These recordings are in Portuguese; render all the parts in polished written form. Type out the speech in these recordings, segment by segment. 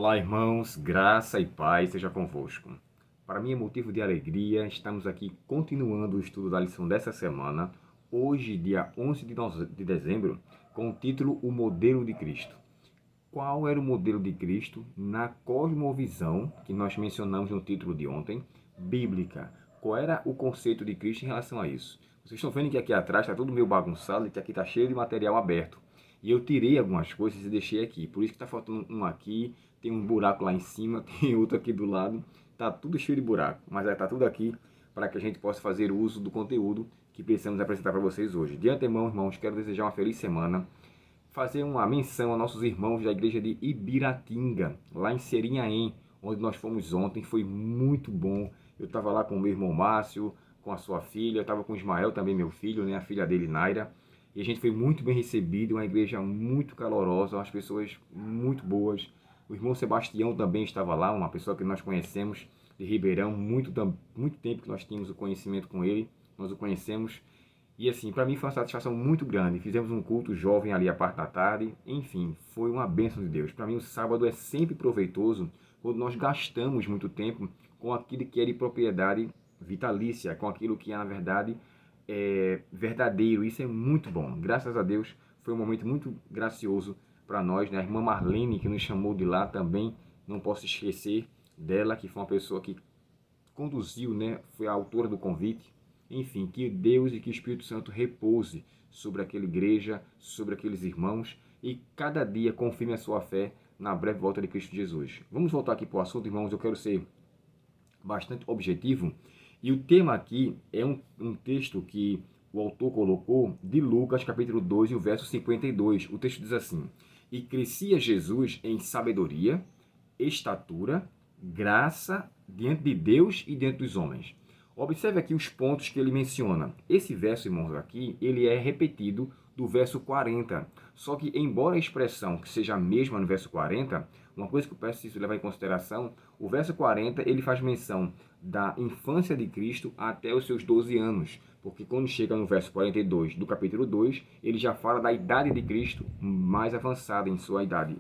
Olá, irmãos, graça e paz seja convosco. Para mim é motivo de alegria, estamos aqui continuando o estudo da lição dessa semana, hoje, dia 11 de dezembro, com o título O Modelo de Cristo. Qual era o modelo de Cristo na cosmovisão, que nós mencionamos no título de ontem, bíblica? Qual era o conceito de Cristo em relação a isso? Vocês estão vendo que aqui atrás está tudo meio bagunçado e que aqui está cheio de material aberto. E eu tirei algumas coisas e deixei aqui. Por isso que está faltando um aqui, tem um buraco lá em cima, tem outro aqui do lado. Está tudo cheio de buraco, mas está tudo aqui para que a gente possa fazer uso do conteúdo que precisamos apresentar para vocês hoje. De antemão, irmãos, quero desejar uma feliz semana. Fazer uma menção aos nossos irmãos da igreja de Ibiratinga, lá em Serinhaém, onde nós fomos ontem. Foi muito bom. Eu estava lá com o meu irmão Márcio, com a sua filha, eu estava com o Ismael também, meu filho, né, a filha dele, Naira. E a gente foi muito bem recebido, uma igreja muito calorosa, umas pessoas muito boas. O irmão Sebastião também estava lá, uma pessoa que nós conhecemos de Ribeirão, muito tempo que nós tínhamos o conhecimento com ele, nós o conhecemos. E assim, para mim foi uma satisfação muito grande. Fizemos um culto jovem ali a parte da tarde. Enfim, foi uma bênção de Deus. Para mim o sábado é sempre proveitoso quando nós gastamos muito tempo com aquilo que é de propriedade vitalícia, com aquilo que é, na verdade, verdadeiro. Isso é muito bom. Graças a Deus, foi um momento muito gracioso para nós, né? A irmã Marlene, que nos chamou de lá também, não posso esquecer dela, que foi uma pessoa que conduziu, né? Foi a autora do convite. Enfim, que Deus e que o Espírito Santo repouse sobre aquela igreja, sobre aqueles irmãos e cada dia confirme a sua fé na breve volta de Cristo Jesus. Vamos voltar aqui para o assunto, irmãos. Eu quero ser bastante objetivo. E o tema aqui é um texto que o autor colocou de Lucas, capítulo 2, e o verso 52. O texto diz assim: E crescia Jesus em sabedoria, estatura, graça diante de Deus e diante dos homens. Observe aqui os pontos que ele menciona. Esse verso, irmãos, aqui, ele é repetido do verso 40. Só que, embora a expressão que seja a mesma no verso 40, uma coisa que eu preciso levar em consideração, o verso 40, ele faz menção da infância de Cristo até os seus 12 anos. Porque quando chega no verso 42 do capítulo 2, ele já fala da idade de Cristo mais avançada em sua idade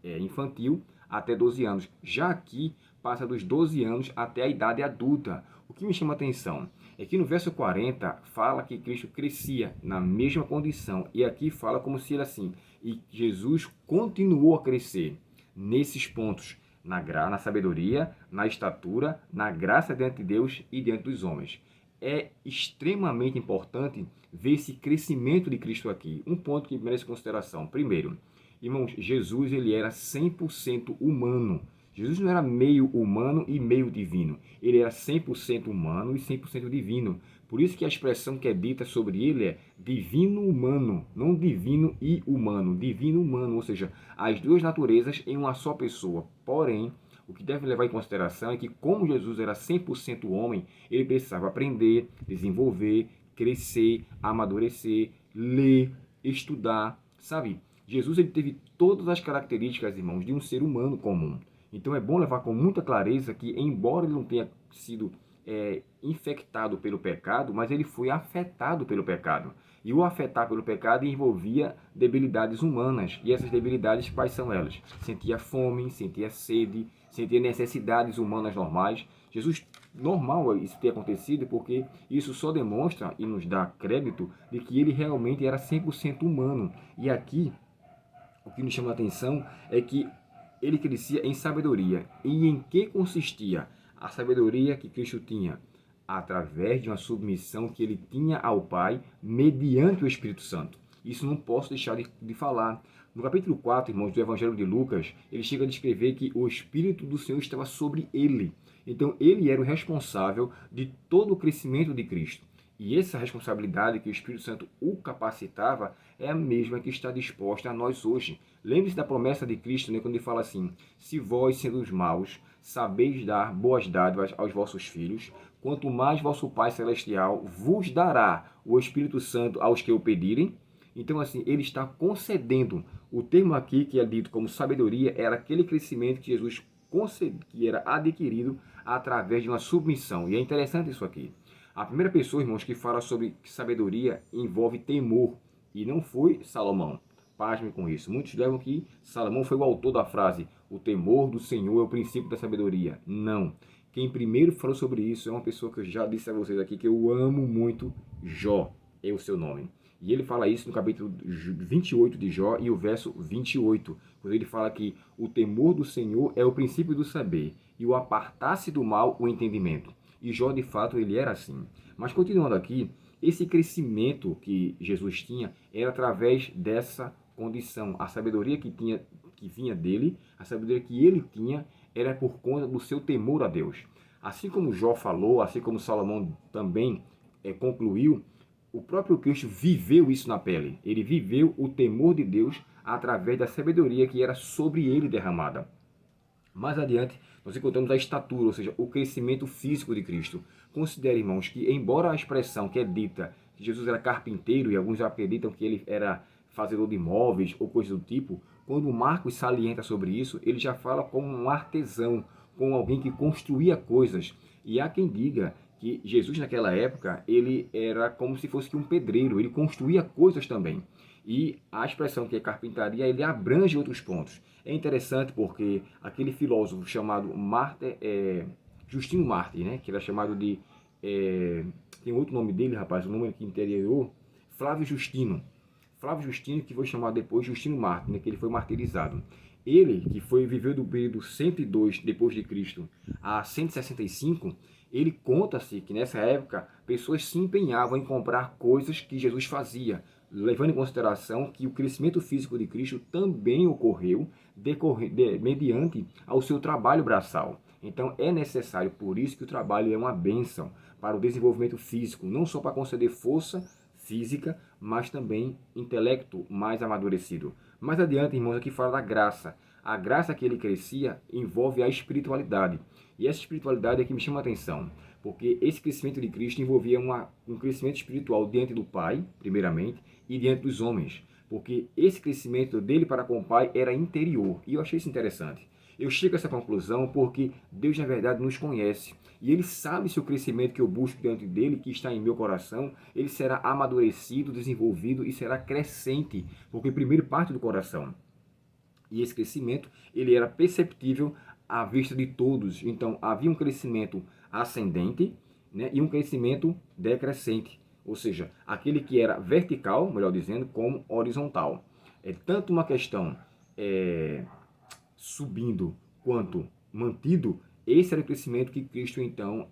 infantil, até 12 anos. Já aqui, passa dos 12 anos até a idade adulta. O que me chama a atenção é que no verso 40 fala que Cristo crescia na mesma condição. E aqui fala como se ele assim, e Jesus continuou a crescer nesses pontos, na sabedoria, na estatura, na graça diante de Deus e diante dos homens. É extremamente importante ver esse crescimento de Cristo aqui. Um ponto que merece consideração. Primeiro, irmãos, Jesus ele era 100% humano. Jesus não era meio humano e meio divino. Ele era 100% humano e 100% divino. Por isso que a expressão que é dita sobre ele é divino-humano, não divino e humano, divino-humano, ou seja, as duas naturezas em uma só pessoa. Porém, o que deve levar em consideração é que como Jesus era 100% homem, ele precisava aprender, desenvolver, crescer, amadurecer, ler, estudar, sabe? Jesus ele teve todas as características, irmãos, de um ser humano comum. Então é bom levar com muita clareza que, embora ele não tenha sido infectado pelo pecado, mas ele foi afetado pelo pecado. E o afetar pelo pecado envolvia debilidades humanas. E essas debilidades, quais são elas? Sentia fome, sentia sede, sentia necessidades humanas normais. Jesus, normal isso ter acontecido, porque isso só demonstra e nos dá crédito de que ele realmente era 100% humano. E aqui, o que nos chama a atenção é que ele crescia em sabedoria. E em que consistia a sabedoria que Cristo tinha? Através de uma submissão que ele tinha ao Pai mediante o Espírito Santo. Isso não posso deixar de falar. No capítulo 4, irmãos, do Evangelho de Lucas, ele chega a descrever que o Espírito do Senhor estava sobre ele. Então, ele era o responsável de todo o crescimento de Cristo. E essa responsabilidade que o Espírito Santo o capacitava é a mesma que está disposta a nós hoje. Lembre-se da promessa de Cristo, né, quando ele fala assim: se vós, sendo os maus, sabeis dar boas dádivas aos vossos filhos, quanto mais vosso Pai Celestial vos dará o Espírito Santo aos que o pedirem. Então, assim, ele está concedendo. O termo aqui, que é dito como sabedoria, era aquele crescimento que Jesus concedeu, que era adquirido através de uma submissão. E é interessante isso aqui. A primeira pessoa, irmãos, que fala sobre sabedoria envolve temor. E não foi Salomão. Pasme com isso. Muitos levam que Salomão foi o autor da frase: o temor do Senhor é o princípio da sabedoria. Não. Quem primeiro falou sobre isso é uma pessoa que eu já disse a vocês aqui que eu amo muito, Jó, é o seu nome. E ele fala isso no capítulo 28 de Jó e o verso 28, quando ele fala que o temor do Senhor é o princípio do saber e o apartar-se do mal, o entendimento. E Jó, de fato, ele era assim. Mas continuando aqui, esse crescimento que Jesus tinha era através dessa condição. A sabedoria que vinha dele, a sabedoria que ele tinha, era por conta do seu temor a Deus. Assim como Jó falou, assim como Salomão também concluiu, o próprio Cristo viveu isso na pele. Ele viveu o temor de Deus através da sabedoria que era sobre ele derramada. Mais adiante, nós encontramos a estatura, ou seja, o crescimento físico de Cristo. Considere, irmãos, que embora a expressão que é dita que Jesus era carpinteiro, e alguns acreditam que ele era fazedor de móveis ou coisa do tipo, quando Marcos salienta sobre isso, ele já fala como um artesão, como alguém que construía coisas. E há quem diga que Jesus naquela época, ele era como se fosse um pedreiro, ele construía coisas também. E a expressão que é carpintaria, ele abrange outros pontos. É interessante porque aquele filósofo chamado Justino Mártir, né, que era chamado de... tem outro nome dele, rapaz, o nome aqui interior, Flávio Justino. Flávio Justino, que foi chamado depois Justino Mártir, né, que ele foi martirizado. Ele, que viveu do período 102 depois de Cristo a 165, ele conta-se que nessa época pessoas se empenhavam em comprar coisas que Jesus fazia, levando em consideração que o crescimento físico de Cristo também ocorreu mediante ao seu trabalho braçal. Então é necessário, por isso que o trabalho é uma bênção para o desenvolvimento físico, não só para conceder força física, mas também intelecto mais amadurecido. Mais adiante, irmãos, aqui fala da graça. A graça que ele crescia envolve a espiritualidade. E essa espiritualidade é que me chama a atenção, porque esse crescimento de Cristo envolvia um crescimento espiritual diante do Pai, primeiramente, e diante dos homens. Porque esse crescimento dele para com o Pai era interior. E eu achei isso interessante. Eu chego a essa conclusão porque Deus, na verdade, nos conhece. E Ele sabe se o crescimento que eu busco diante dEle, que está em meu coração, ele será amadurecido, desenvolvido e será crescente. Porque primeiro parte do coração. E esse crescimento, ele era perceptível à vista de todos. Então, havia um crescimento ascendente, né, e um crescimento decrescente. Ou seja, aquele que era vertical, melhor dizendo, como horizontal. É tanto uma questão subindo quanto mantido, esse era o crescimento que Cristo então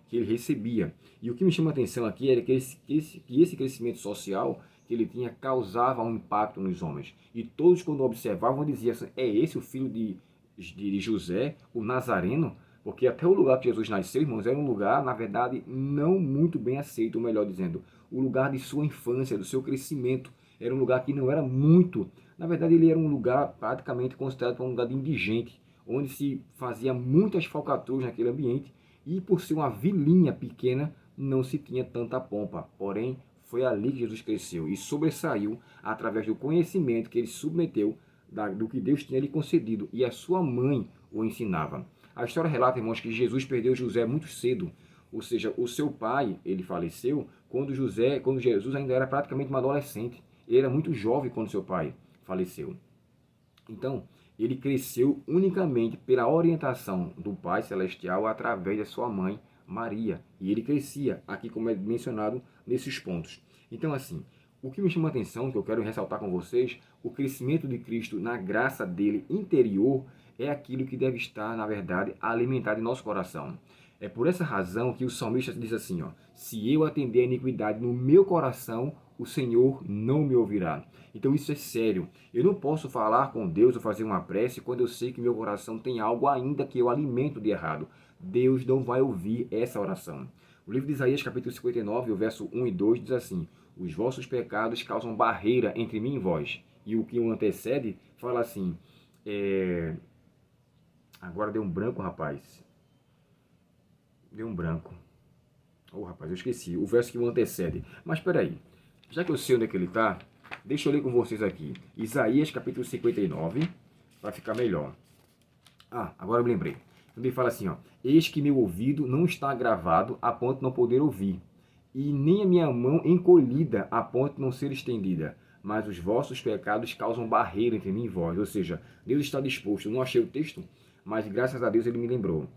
que ele recebia. E o que me chama a atenção aqui era que esse crescimento social que ele tinha causava um impacto nos homens. E todos, quando observavam, diziam assim, é esse o filho de José, o Nazareno? Porque até o lugar que Jesus nasceu, irmãos, era um lugar, na verdade, não muito bem aceito, ou melhor dizendo, o lugar de sua infância, do seu crescimento. Era um lugar que não era muito... Na verdade, ele era um lugar praticamente considerado um lugar de indigente, onde se fazia muitas falcatruas naquele ambiente, e por ser uma vilinha pequena, não se tinha tanta pompa. Porém, foi ali que Jesus cresceu e sobressaiu através do conhecimento que ele submeteu do que Deus tinha lhe concedido, e a sua mãe o ensinava. A história relata, irmãos, que Jesus perdeu José muito cedo, ou seja, o seu pai, ele faleceu quando Jesus ainda era praticamente um adolescente. Ele era muito jovem quando seu pai faleceu. Então, ele cresceu unicamente pela orientação do Pai Celestial através da sua mãe, Maria. E ele crescia, aqui como é mencionado, nesses pontos. Então, assim, o que me chama a atenção, que eu quero ressaltar com vocês, o crescimento de Cristo na graça dele interior é aquilo que deve estar, na verdade, alimentado em nosso coração. É por essa razão que o salmista diz assim, ó, se eu atender a iniquidade no meu coração, o Senhor não me ouvirá. Então isso é sério. Eu não posso falar com Deus ou fazer uma prece quando eu sei que meu coração tem algo ainda que eu alimento de errado. Deus não vai ouvir essa oração. O livro de Isaías, capítulo 59, o verso 1 e 2, diz assim, os vossos pecados causam barreira entre mim e vós. E o que o antecede fala assim, agora deu um branco, rapaz. Deu um branco. Rapaz, eu esqueci. O verso que o antecede. Mas espera aí. Já que eu sei onde é que ele está, deixa eu ler com vocês aqui. Isaías, capítulo 59, para ficar melhor. Agora eu me lembrei. Ele fala assim, ó. Eis que meu ouvido não está agravado a ponto de não poder ouvir, e nem a minha mão encolhida a ponto de não ser estendida. mas os vossos pecados causam barreira entre mim e vós. Ou seja, Deus está disposto. Eu não achei o texto, mas graças a Deus ele me lembrou.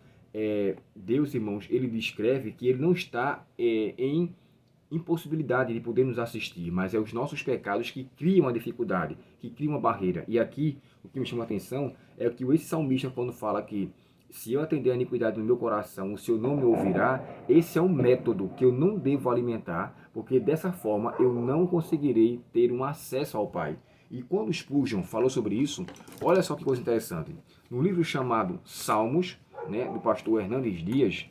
Deus, irmãos, ele descreve que ele não está em impossibilidade de poder nos assistir, mas é os nossos pecados que criam a dificuldade, que criam a barreira. E aqui, o que me chama a atenção é que esse salmista, quando fala que se eu atender a iniquidade no meu coração, o Senhor não me ouvirá, esse é um método que eu não devo alimentar, porque dessa forma eu não conseguirei ter um acesso ao Pai. E quando Spurgeon falou sobre isso, olha só que coisa interessante. No livro chamado Salmos, né, do pastor Hernandes Dias,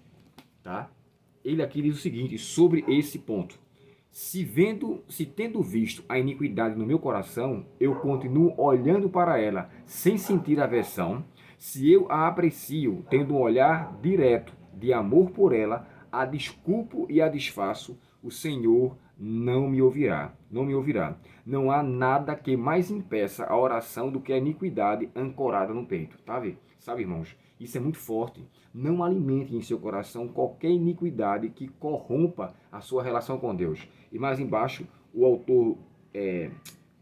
tá? Ele aqui diz o seguinte sobre esse ponto: se tendo visto a iniquidade no meu coração, eu continuo olhando para ela sem sentir aversão, se eu a aprecio, tendo um olhar direto de amor por ela, a desculpo e a desfaço, o Senhor não me ouvirá. Não me ouvirá. Não há nada que mais impeça a oração do que a iniquidade ancorada no peito. Tá, sabe, irmãos? Isso é muito forte. Não alimente em seu coração qualquer iniquidade que corrompa a sua relação com Deus. E mais embaixo, o autor,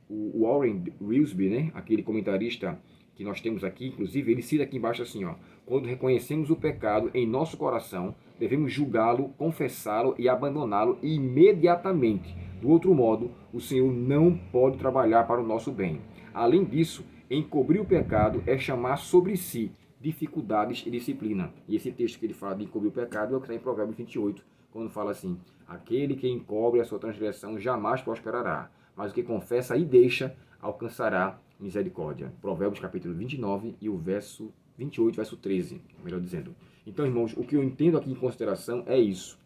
o Warren Wiersbe, né, aquele comentarista que nós temos aqui, inclusive, ele cita aqui embaixo assim, ó: quando reconhecemos o pecado em nosso coração, devemos julgá-lo, confessá-lo e abandoná-lo imediatamente. Do outro modo, o Senhor não pode trabalhar para o nosso bem. Além disso, encobrir o pecado é chamar sobre si dificuldades e disciplina. E esse texto que ele fala de encobrir o pecado é o que está em Provérbios 28, quando fala assim: aquele que encobre a sua transgressão jamais prosperará, mas o que confessa e deixa alcançará misericórdia. Provérbios capítulo 29 e o verso 28, verso 13, melhor dizendo. Então, irmãos, o que eu entendo aqui em consideração é isso.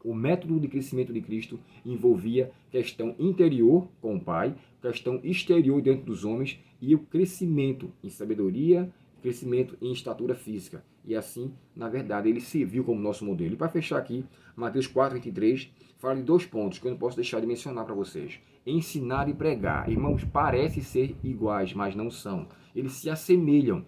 O método de crescimento de Cristo envolvia questão interior com o Pai, questão exterior diante dos homens e o crescimento em sabedoria, crescimento em estatura física. E assim, na verdade, ele serviu como nosso modelo. E para fechar aqui, Mateus 4:23 fala de 2 pontos que eu não posso deixar de mencionar para vocês: ensinar e pregar. Irmãos, parecem ser iguais, mas não são. Eles se assemelham.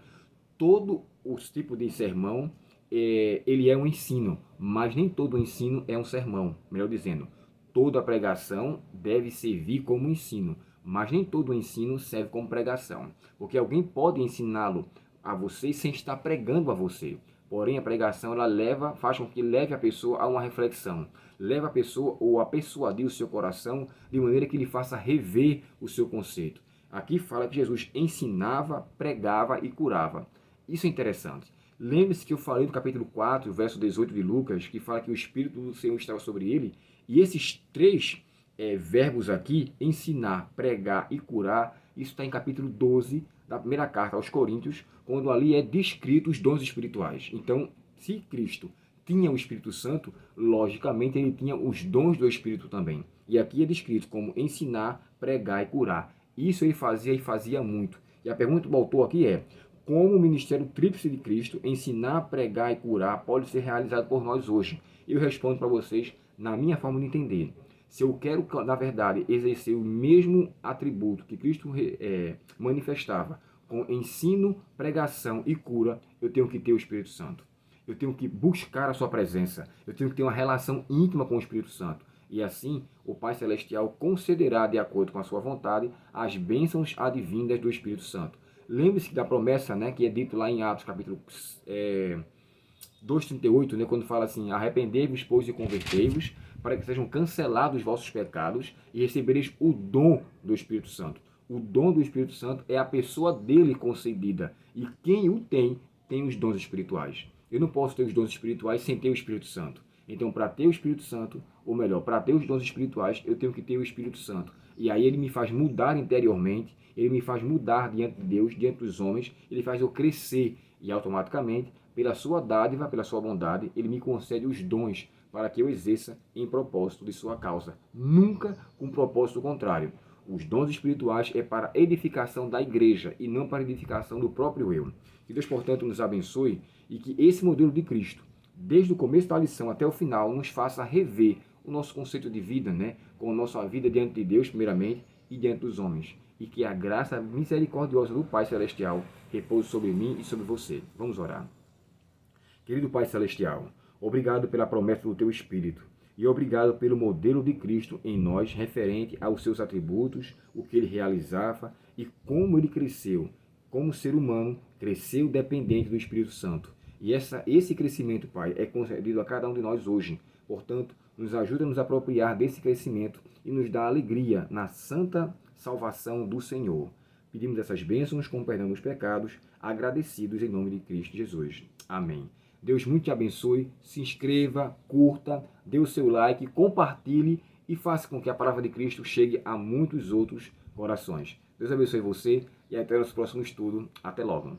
Todo o tipo de sermão, ele é um ensino, mas nem todo ensino é um sermão. Melhor dizendo, toda pregação deve servir como ensino, mas nem todo ensino serve como pregação. Porque alguém pode ensiná-lo a você sem estar pregando a você. Porém, a pregação ela faz com que leve a pessoa a uma reflexão, leva a pessoa ou a persuadir o seu coração de maneira que lhe faça rever o seu conceito. Aqui fala que Jesus ensinava, pregava e curava. Isso é interessante. Lembre-se que eu falei no capítulo 4, verso 18 de Lucas, que fala que o Espírito do Senhor estava sobre ele, e esses 3 verbos aqui, ensinar, pregar e curar, isso está em capítulo 12 da primeira carta aos Coríntios, quando ali é descrito os dons espirituais. Então, se Cristo tinha o Espírito Santo, logicamente ele tinha os dons do Espírito também. E aqui é descrito como ensinar, pregar e curar. Isso ele fazia e fazia muito. E a pergunta do autor aqui é: como o ministério tríplice de Cristo, ensinar, pregar e curar, pode ser realizado por nós hoje? Eu respondo para vocês na minha forma de entender. Se eu quero, na verdade, exercer o mesmo atributo que Cristo manifestava, com ensino, pregação e cura, eu tenho que ter o Espírito Santo. Eu tenho que buscar a sua presença. Eu tenho que ter uma relação íntima com o Espírito Santo. E assim, o Pai Celestial concederá, de acordo com a sua vontade, as bênçãos advindas do Espírito Santo. Lembre-se da promessa, né, que é dito lá em Atos, capítulo 2:38, né, quando fala assim: arrependei-vos, pois, e convertei-vos, para que sejam cancelados os vossos pecados e recebereis o dom do Espírito Santo. O dom do Espírito Santo é a pessoa dele concedida. E quem o tem, tem os dons espirituais. Eu não posso ter os dons espirituais sem ter o Espírito Santo. Então, para ter o Espírito Santo, ou melhor, para ter os dons espirituais, eu tenho que ter o Espírito Santo. E aí ele me faz mudar interiormente, ele me faz mudar diante de Deus, diante dos homens, ele faz eu crescer. E automaticamente, pela sua dádiva, pela sua bondade, ele me concede os dons para que eu exerça em propósito de sua causa. Nunca com propósito contrário. Os dons espirituais é para edificação da igreja e não para edificação do próprio eu. Que Deus, portanto, nos abençoe e que esse modelo de Cristo, desde o começo da lição até o final, nos faça rever o nosso conceito de vida, né? Com a nossa vida diante de Deus, primeiramente, e diante dos homens. E que a graça misericordiosa do Pai Celestial repouse sobre mim e sobre você. Vamos orar. Querido Pai Celestial, obrigado pela promessa do Teu Espírito. E obrigado pelo modelo de Cristo em nós, referente aos seus atributos, o que ele realizava e como ele cresceu. Como ser humano, cresceu dependente do Espírito Santo. E esse crescimento, Pai, é concedido a cada um de nós hoje. Portanto, nos ajuda a nos apropriar desse crescimento e nos dá alegria na santa salvação do Senhor. Pedimos essas bênçãos com perdão dos pecados, agradecidos em nome de Cristo Jesus. Amém. Deus muito te abençoe, se inscreva, curta, dê o seu like, compartilhe e faça com que a palavra de Cristo chegue a muitos outros corações. Deus abençoe você e até o nosso próximo estudo. Até logo.